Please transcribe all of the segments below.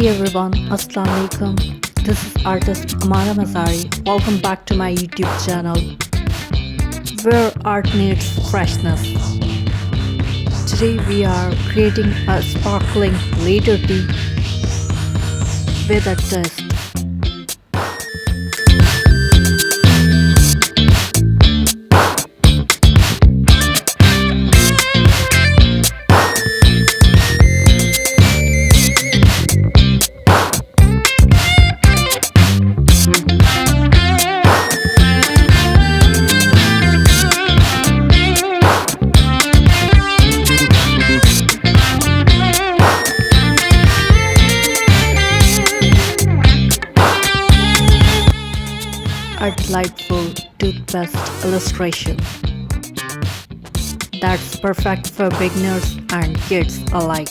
everyone, Assalamu alaikum. This is artist Ammaramazari. Welcome back to my YouTube channel where art needs freshness. Today we are creating a sparkling letter T with a twist. A delightful toothpaste illustration that's perfect for beginners and kids alike.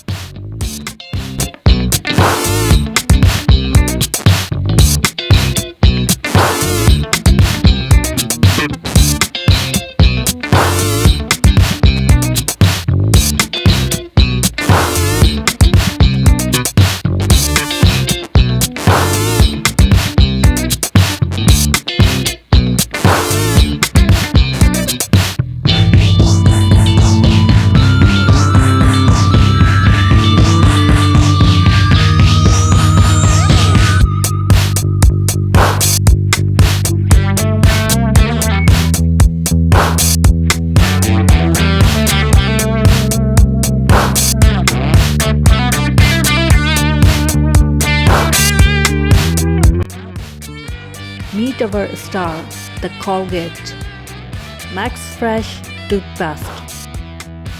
Meet our star, the ColgateMaxFresh toothpaste,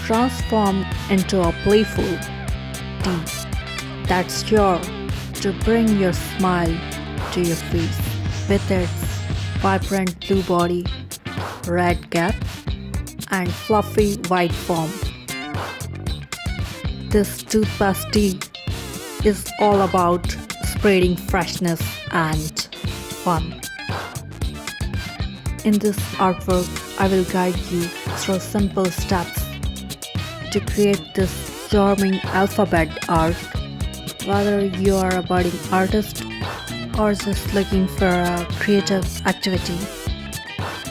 transformed into a playful tea that's sure to bring your smile to your face with its vibrant blue body, red cap, and fluffy white foam. This toothpaste tea is all about spreading freshness and fun. In this artwork, I will guide you through simple steps to create this charming alphabet art. Whether you are a budding artist or just looking for a creative activity,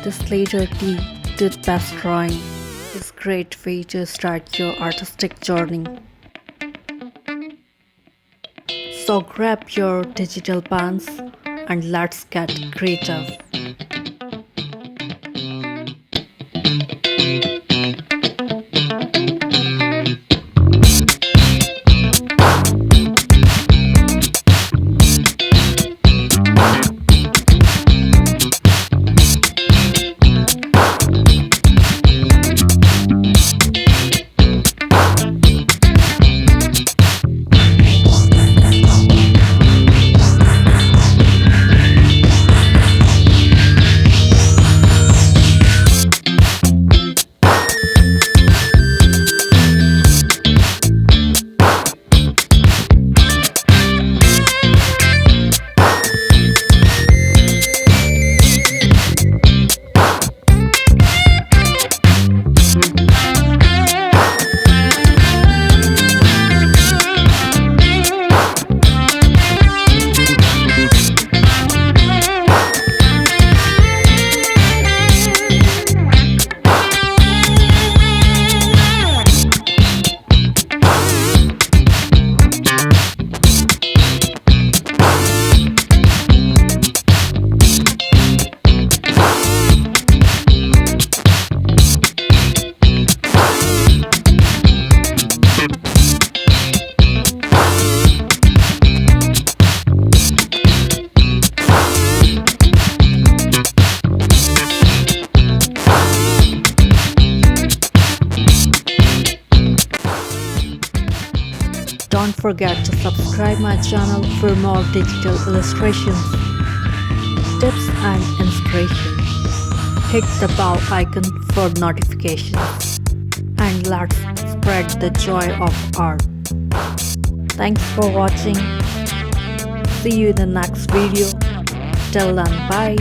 this letter T toothpaste drawing is a great way to start your artistic journey. So grab your digital pens and let's get creative. Don't forget to subscribe my channel for more digital illustrations, tips and inspiration. Hit the bell icon for notifications and let's spread the joy of art. Thanks for watching. See you in the next video. Till then, bye.